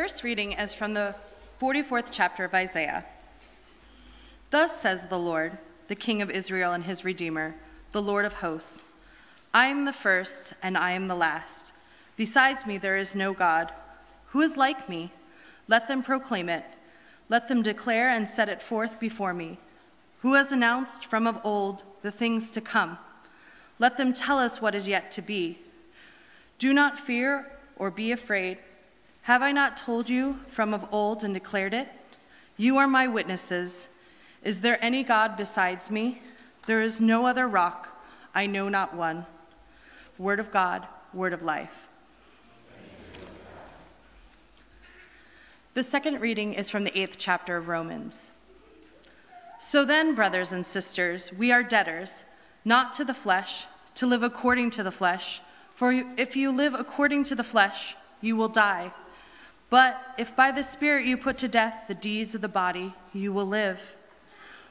first reading is from the 44th chapter of Isaiah. Thus says the Lord, the King of Israel and his Redeemer, the Lord of hosts. I am the first and I am the last. Besides me there is no God. Who is like me? Let them proclaim it. Let them declare and set it forth before me. Who has announced from of old the things to come? Let them tell us what is yet to be. Do not fear or be afraid. Have I not told you from of old and declared it? You are my witnesses. Is there any God besides me? There is no other rock. I know not one. Word of God, word of life. The second reading is from the 8th chapter of Romans. So then, brothers and sisters, we are debtors, not to the flesh, to live according to the flesh. For if you live according to the flesh, you will die. But if by the Spirit you put to death the deeds of the body, you will live.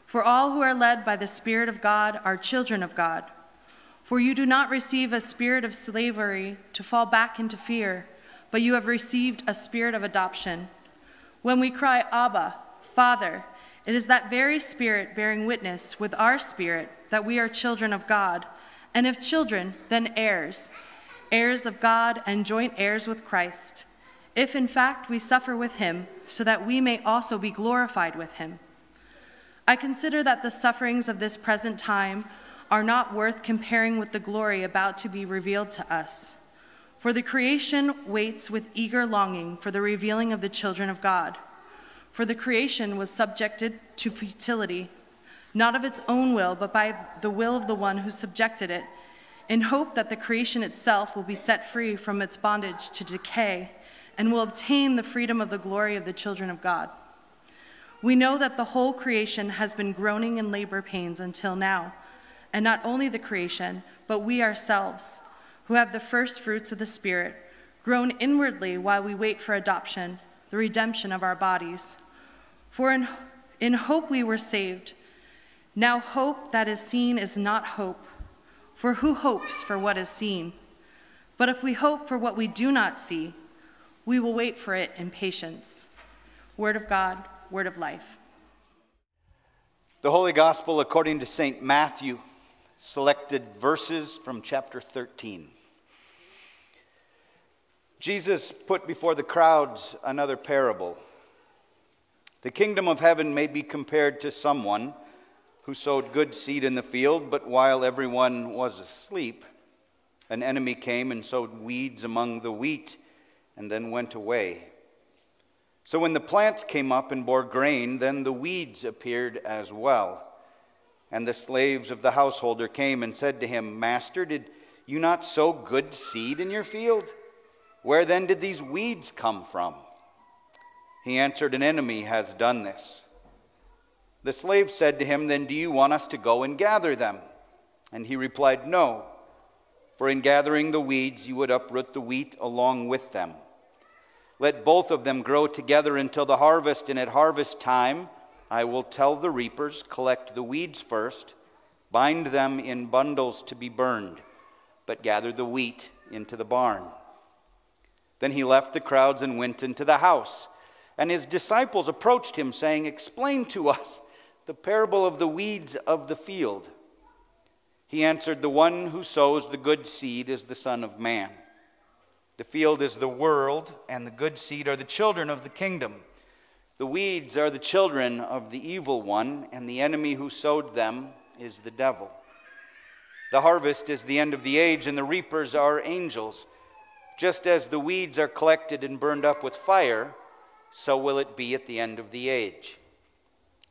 For all who are led by the Spirit of God are children of God. For you do not receive a spirit of slavery to fall back into fear, but you have received a spirit of adoption. When we cry, Abba, Father, it is that very Spirit bearing witness with our spirit that we are children of God, and if children, then heirs, heirs of God and joint heirs with Christ, if in fact we suffer with him, so that we may also be glorified with him. I consider that the sufferings of this present time are not worth comparing with the glory about to be revealed to us. For the creation waits with eager longing for the revealing of the children of God. For the creation was subjected to futility, not of its own will, but by the will of the one who subjected it, in hope that the creation itself will be set free from its bondage to decay and will obtain the freedom of the glory of the children of God. We know that the whole creation has been groaning in labor pains until now, and not only the creation, but we ourselves, who have the first fruits of the Spirit, groan inwardly while we wait for adoption, the redemption of our bodies. For in hope we were saved. Now hope that is seen is not hope. For who hopes for what is seen? But if we hope for what we do not see, we will wait for it in patience. Word of God, word of life. The Holy Gospel according to St. Matthew, selected verses from chapter 13. Jesus put before the crowds another parable. The kingdom of heaven may be compared to someone who sowed good seed in the field, but while everyone was asleep, an enemy came and sowed weeds among the wheat and then went away. So when the plants came up and bore grain, then the weeds appeared as well. And the slaves of the householder came and said to him, Master, did you not sow good seed in your field? Where then did these weeds come from? He answered, An enemy has done this. The slave said to him, Then do you want us to go and gather them? And he replied, No, for in gathering the weeds you would uproot the wheat along with them. Let both of them grow together until the harvest, and at harvest time I will tell the reapers, collect the weeds first, bind them in bundles to be burned, but gather the wheat into the barn. Then he left the crowds and went into the house. And his disciples approached him, saying, Explain to us the parable of the weeds of the field. He answered, The one who sows the good seed is the Son of Man. The field is the world, and the good seed are the children of the kingdom. The weeds are the children of the evil one, and the enemy who sowed them is the devil. The harvest is the end of the age, and the reapers are angels. Just as the weeds are collected and burned up with fire, so will it be at the end of the age.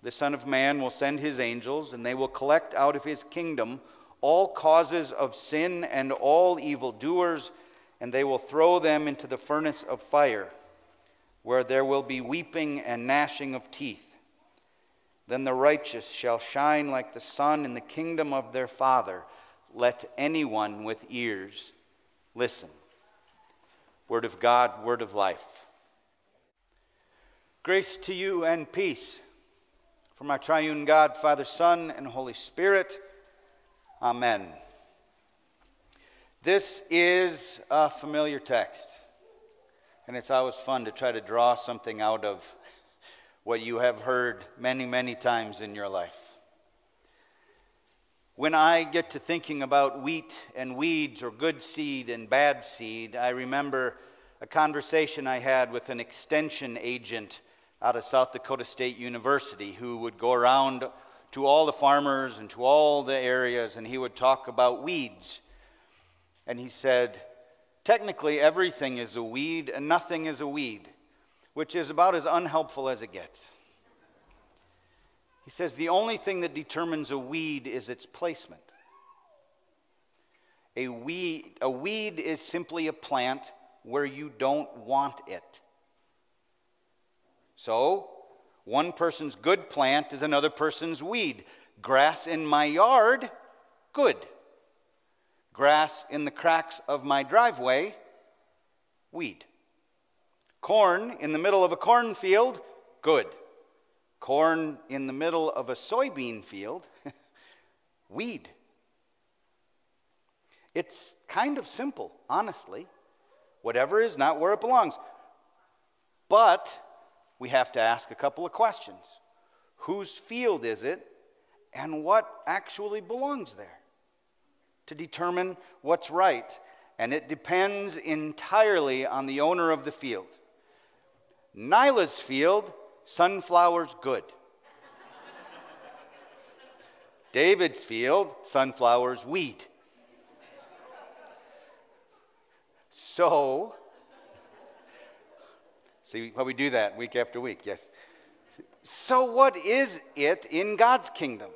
The Son of Man will send his angels, and they will collect out of his kingdom all causes of sin and all evildoers, and they will throw them into the furnace of fire, where there will be weeping and gnashing of teeth. Then the righteous shall shine like the sun in the kingdom of their Father. Let anyone with ears listen. Word of God, word of life. Grace to you and peace from our triune God, Father, Son, and Holy Spirit. Amen. This is a familiar text. And it's always fun to try to draw something out of what you have heard many, many times in your life. When I get to thinking about wheat and weeds or good seed and bad seed, I remember a conversation I had with an extension agent out of South Dakota State University who would go around to all the farmers and to all the areas, and he would talk about weeds. And he said, technically everything is a weed and nothing is a weed, which is about as unhelpful as it gets. He says the only thing that determines a weed is its placement. A weed is simply a plant where you don't want it. So, one person's good plant is another person's weed. Grass in my yard, good. Grass in the cracks of my driveway, weed. Corn in the middle of a cornfield, good. Corn in the middle of a soybean field, weed. It's kind of simple, honestly. Whatever is not where it belongs. But we have to ask a couple of questions. Whose field is it, and what actually belongs there? To determine what's right. And it depends entirely on the owner of the field. Nyla's field, sunflowers, good. David's field, sunflowers, weed. So, see how we do that week after week, yes. So what is it in God's kingdom?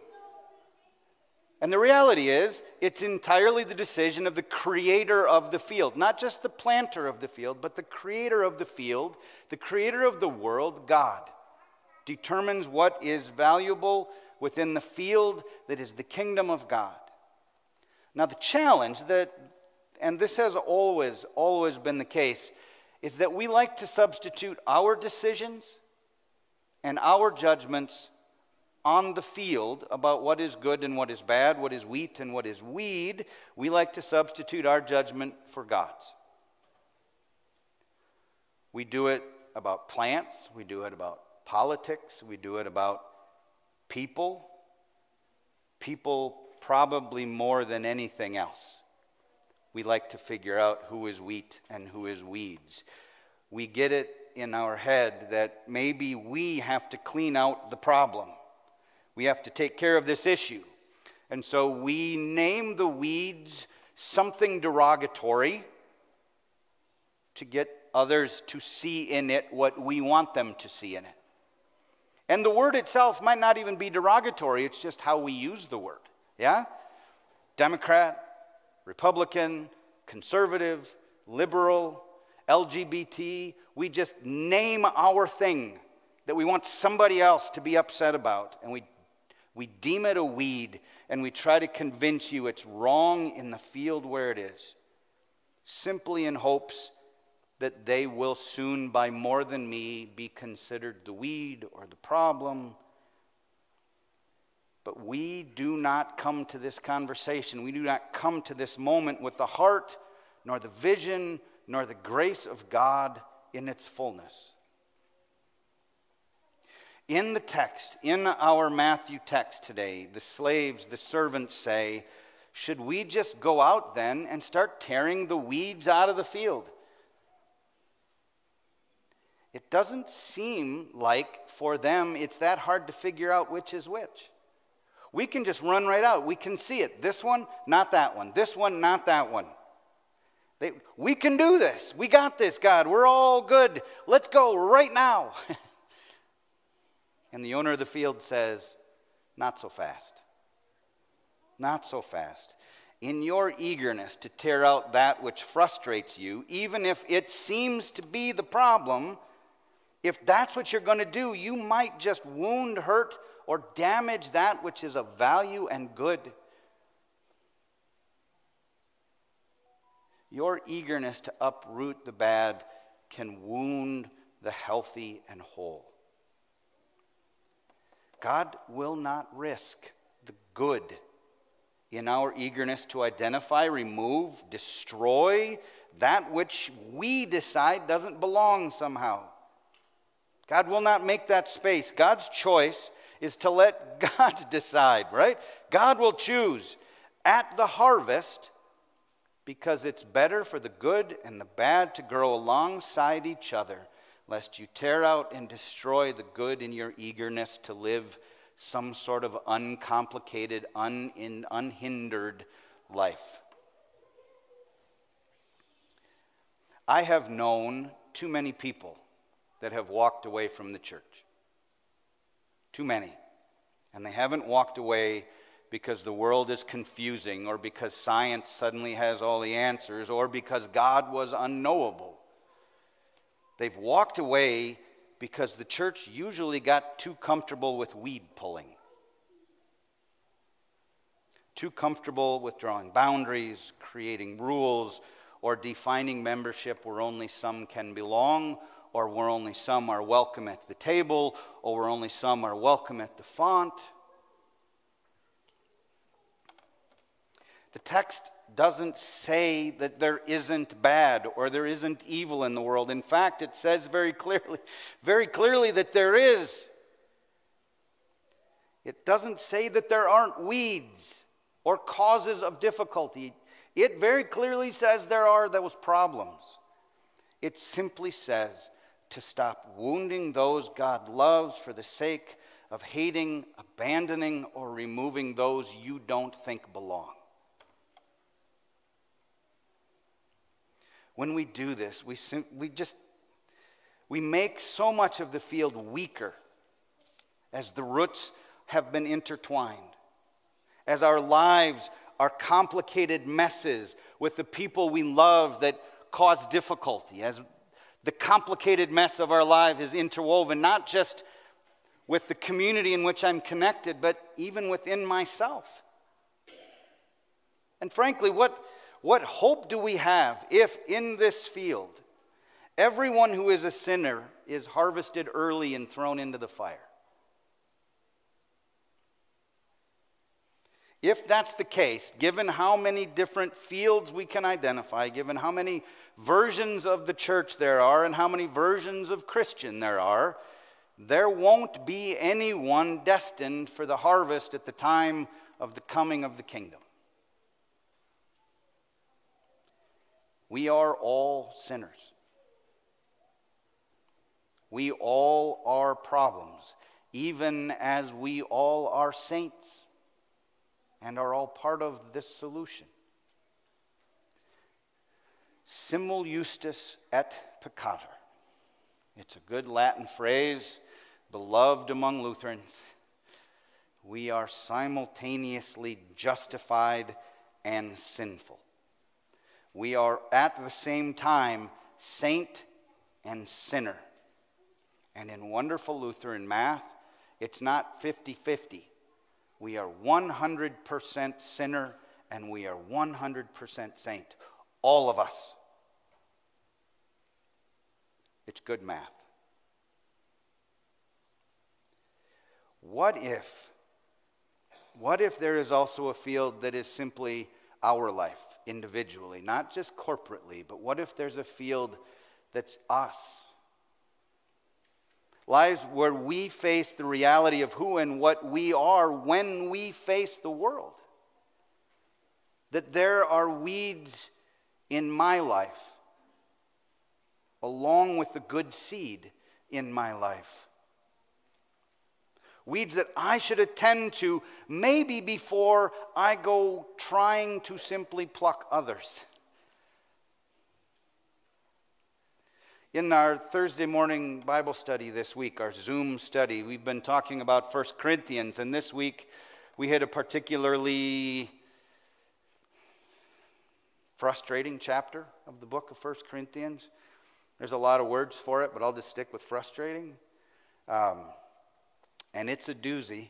And the reality is, it's entirely the decision of the creator of the field. Not just the planter of the field, but the creator of the field, the creator of the world, God, determines what is valuable within the field that is the kingdom of God. Now the challenge that, and this has always been the case, is that we like to substitute our decisions and our judgments on the field about what is good and what is bad, what is wheat and what is weed. We like to substitute our judgment for God's. We do it about plants, we do it about politics, we do it about people probably more than anything else. We like to figure out who is wheat and who is weeds. We get it in our head that maybe we have to clean out the problem. We have to take care of this issue. And so we name the weeds something derogatory to get others to see in it what we want them to see in it. And the word itself might not even be derogatory, it's just how we use the word. Yeah? Democrat, Republican, conservative, liberal, LGBT, we just name our thing that we want somebody else to be upset about, and we deem it a weed, and we try to convince you it's wrong in the field where it is, simply in hopes that they will soon, by more than me, be considered the weed or the problem. But we do not come to this conversation, we do not come to this moment with the heart, nor the vision, nor the grace of God in its fullness. In the text, in our Matthew text today, the slaves, the servants say, should we just go out then and start tearing the weeds out of the field? It doesn't seem like for them it's that hard to figure out which is which. We can just run right out. We can see it. This one, not that one. This one, not that one. We can do this. We got this, God. We're all good. Let's go right now. And the owner of the field says, not so fast. Not so fast. In your eagerness to tear out that which frustrates you, even if it seems to be the problem, if that's what you're going to do, you might just wound, hurt, or damage that which is of value and good. Your eagerness to uproot the bad can wound the healthy and whole. God will not risk the good in our eagerness to identify, remove, destroy that which we decide doesn't belong somehow. God will not make that space. God's choice is to let God decide, right? God will choose at the harvest because it's better for the good and the bad to grow alongside each other, lest you tear out and destroy the good in your eagerness to live some sort of uncomplicated, unhindered life. I have known too many people that have walked away from the church. Too many. And they haven't walked away because the world is confusing, or because science suddenly has all the answers, or because God was unknowable. They've walked away because the church usually got too comfortable with weed pulling. Too comfortable with drawing boundaries, creating rules, or defining membership where only some can belong, or where only some are welcome at the table, or where only some are welcome at the font. The text doesn't say that there isn't bad or there isn't evil in the world. In fact, it says very clearly that there is. It doesn't say that there aren't weeds or causes of difficulty. It very clearly says there are those problems. It simply says to stop wounding those God loves for the sake of hating, abandoning, or removing those you don't think belong. When we do this, we make so much of the field weaker as the roots have been intertwined, as our lives are complicated messes with the people we love that cause difficulty, as the complicated mess of our life is interwoven not just with the community in which I'm connected, but even within myself. And frankly, what hope do we have if in this field everyone who is a sinner is harvested early and thrown into the fire? If that's the case, given how many different fields we can identify, given how many versions of the church there are and how many versions of Christian there are, there won't be anyone destined for the harvest at the time of the coming of the kingdom. We are all sinners. We all are problems, even as we all are saints and are all part of this solution. Simul justus et peccator. It's a good Latin phrase, beloved among Lutherans. We are simultaneously justified and sinful. We are at the same time saint and sinner. And in wonderful Lutheran math, it's not 50-50. We are 100% sinner and we are 100% saint. All of us. It's good math. What if there is also a field that is simply our life individually, not just corporately, but what if there's a field that's us? Lives where we face the reality of who and what we are when we face the world. That there are weeds in my life, along with the good seed in my life. Weeds that I should attend to maybe before I go trying to simply pluck others. In our Thursday morning Bible study this week, our Zoom study, we've been talking about 1 Corinthians, and this week we had a particularly frustrating chapter of the book of 1 Corinthians. There's a lot of words for it, but I'll just stick with frustrating. And it's a doozy.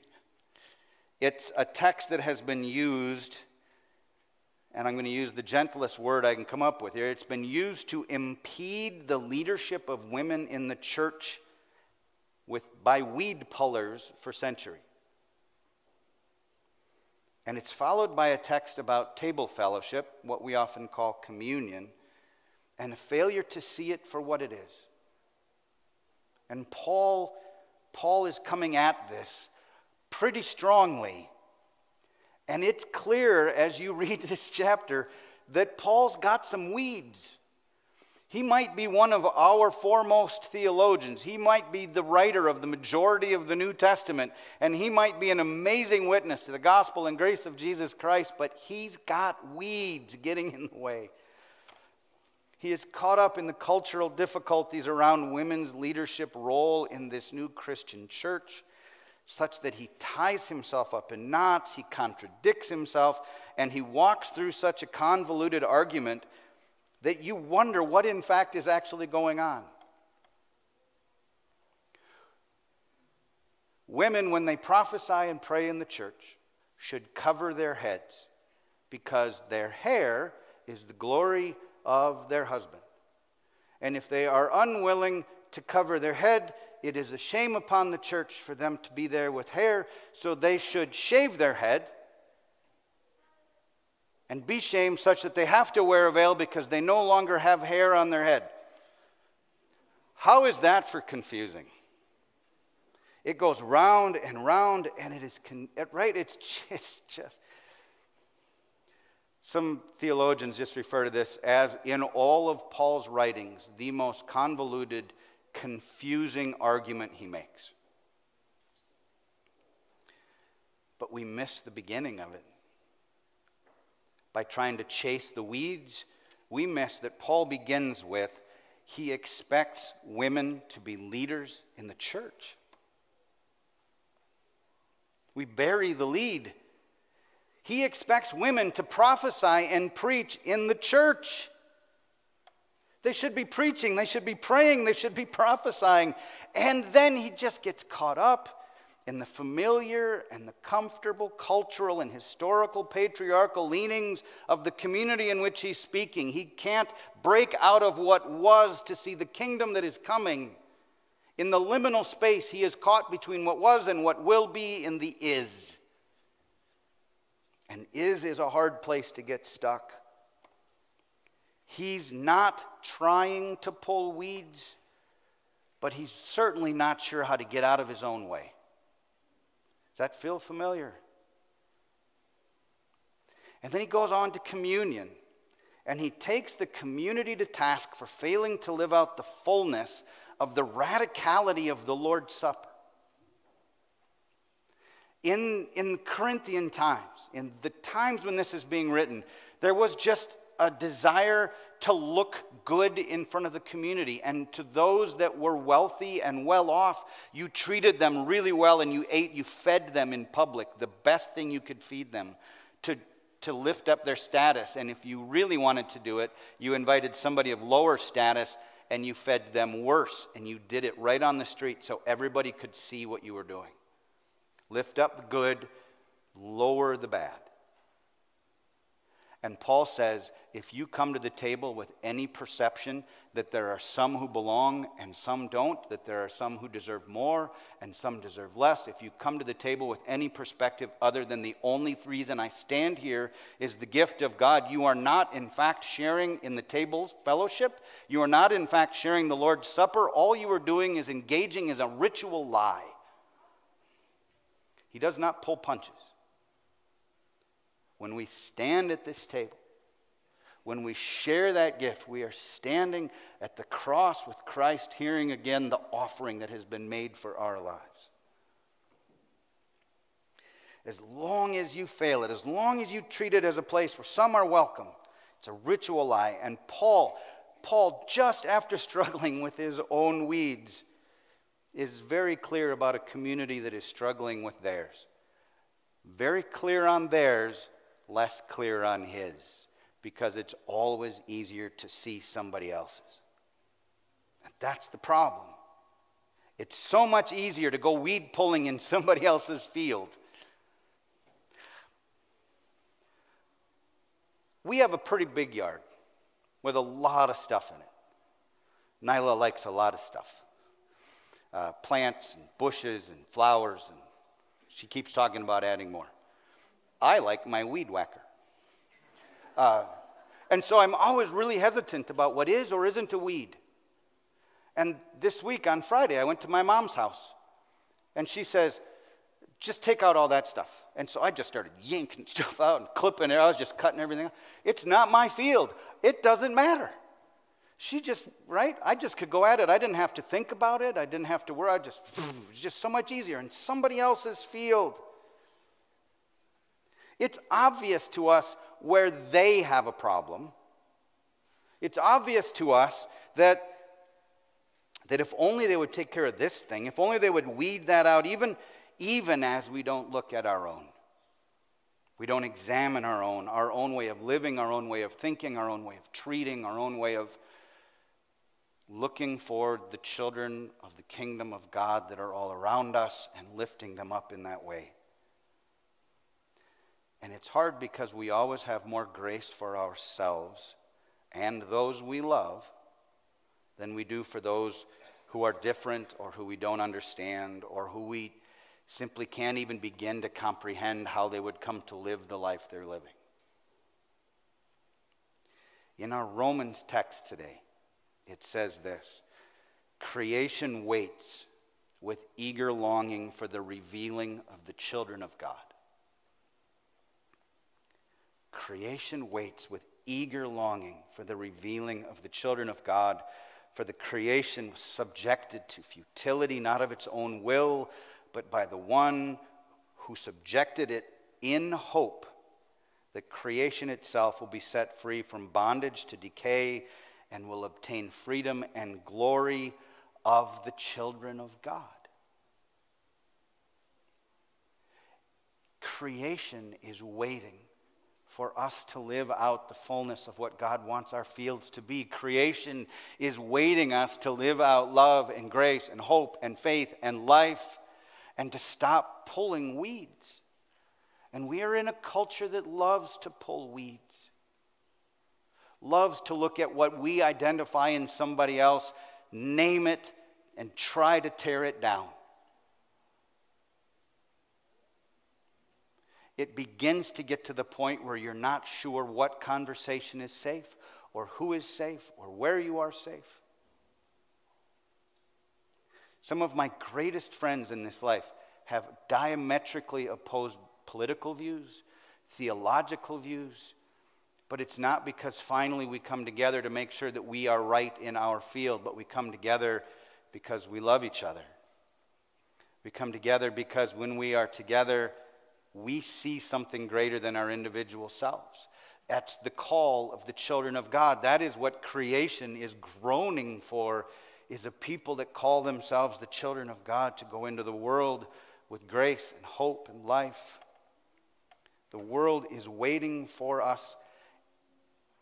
It's a text that has been used, and I'm going to use the gentlest word I can come up with here. It's been used to impede the leadership of women in the church by weed pullers for centuries. And it's followed by a text about table fellowship, what we often call communion. and a failure to see it for what it is. And Paul is coming at this pretty strongly. And it's clear as you read this chapter that Paul's got some weeds. He might be one of our foremost theologians. He might be the writer of the majority of the New Testament. And he might be an amazing witness to the gospel and grace of Jesus Christ. But he's got weeds getting in the way. He is caught up in the cultural difficulties around women's leadership role in this new Christian church, such that he ties himself up in knots, he contradicts himself, and he walks through such a convoluted argument that you wonder what in fact is actually going on. Women, when they prophesy and pray in the church, should cover their heads because their hair is the glory of their husband. And if they are unwilling to cover their head, it is a shame upon the church for them to be there with hair, so they should shave their head and be shamed such that they have to wear a veil because they no longer have hair on their head. How is that for confusing? It goes round and round, and it is, right? It's just. Some theologians just refer to this as, in all of Paul's writings, the most convoluted, confusing argument he makes. But we miss the beginning of it. By trying to chase the weeds, we miss that Paul begins with, he expects women to be leaders in the church. We bury the lead. He expects women to prophesy and preach in the church. They should be preaching, they should be praying, they should be prophesying. And then he just gets caught up in the familiar and the comfortable cultural and historical patriarchal leanings of the community in which he's speaking. He can't break out of what was to see the kingdom that is coming. In the liminal space, he is caught between what was and what will be in the is. And is a hard place to get stuck. He's not trying to pull weeds, but he's certainly not sure how to get out of his own way. Does that feel familiar? And then he goes on to communion, and he takes the community to task for failing to live out the fullness of the radicality of the Lord's Supper. In Corinthian times, in the times when this is being written, there was just a desire to look good in front of the community. And to those that were wealthy and well off, you treated them really well and you fed them in public, the best thing you could feed them to lift up their status. And if you really wanted to do it, you invited somebody of lower status and you fed them worse. And you did it right on the street so everybody could see what you were doing. Lift up the good, lower the bad. And Paul says, if you come to the table with any perception that there are some who belong and some don't, that there are some who deserve more and some deserve less, if you come to the table with any perspective other than the only reason I stand here is the gift of God, you are not in fact sharing in the table's fellowship. You are not in fact sharing the Lord's Supper. All you are doing is engaging in a ritual lie. He does not pull punches. When we stand at this table, when we share that gift, we are standing at the cross with Christ, hearing again the offering that has been made for our lives. As long as you fail it, as long as you treat it as a place where some are welcome, it's a ritual lie. And Paul, just after struggling with his own weeds, is very clear about a community that is struggling with theirs. Very clear on theirs, less clear on his, because it's always easier to see somebody else's. And that's the problem. It's so much easier to go weed pulling in somebody else's field. We have a pretty big yard with a lot of stuff in it. Nyla likes a lot of stuff. Plants and bushes and flowers, and she keeps talking about adding more. I like my weed whacker. And so I'm always really hesitant about what is or isn't a weed. And this week on Friday, I went to my mom's house. And she says, just take out all that stuff. And so I just started yanking stuff out and clipping it. I was just cutting everything out. It's not my field. It doesn't matter. She just, right? I just could go at it. I didn't have to think about it. I didn't have to worry. It was just so much easier in somebody else's field. It's obvious to us where they have a problem. It's obvious to us that if only they would take care of this thing, if only they would weed that out, even as we don't look at our own. We don't examine our own way of living, our own way of thinking, our own way of treating, our own way of looking for the children of the kingdom of God that are all around us and lifting them up in that way. And it's hard because we always have more grace for ourselves and those we love than we do for those who are different or who we don't understand or who we simply can't even begin to comprehend how they would come to live the life they're living. In our Romans text today, it says this: creation waits with eager longing for the revealing of the children of God. Creation waits with eager longing for the revealing of the children of God. For the creation was subjected to futility, not of its own will, but by the one who subjected it, in hope that creation itself will be set free from bondage to decay and will obtain freedom and glory of the children of God. Creation is waiting for us to live out the fullness of what God wants our fields to be. Creation is waiting us to live out love and grace and hope and faith and life and to stop pulling weeds. And we are in a culture that loves to pull weeds, loves to look at what we identify in somebody else, name it, and try to tear it down. It begins to get to the point where you're not sure what conversation is safe or who is safe or where you are safe. Some of my greatest friends in this life have diametrically opposed political views, theological views, but it's not because finally we come together to make sure that we are right in our field, but we come together because we love each other. We come together because when we are together, we see something greater than our individual selves. That's the call of the children of God. That is what creation is groaning for, is a people that call themselves the children of God to go into the world with grace and hope and life. The world is waiting for us,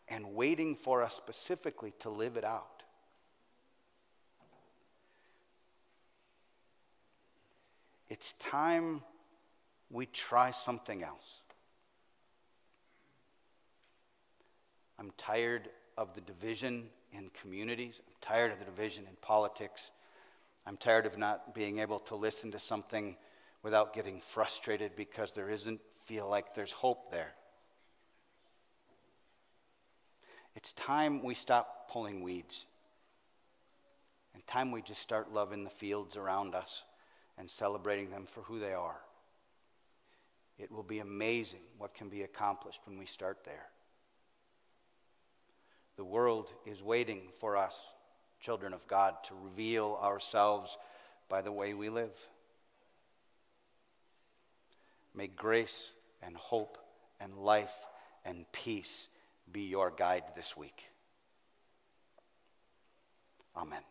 and waiting for us specifically to live it out. It's time we try something else. I'm tired of the division in communities. I'm tired of the division in politics. I'm tired of not being able to listen to something without getting frustrated because there isn't feel like there's hope there. It's time we stop pulling weeds. And time we just start loving the fields around us and celebrating them for who they are. It will be amazing what can be accomplished when we start there. The world is waiting for us, children of God, to reveal ourselves by the way we live. May grace and hope and life and peace be your guide this week. Amen.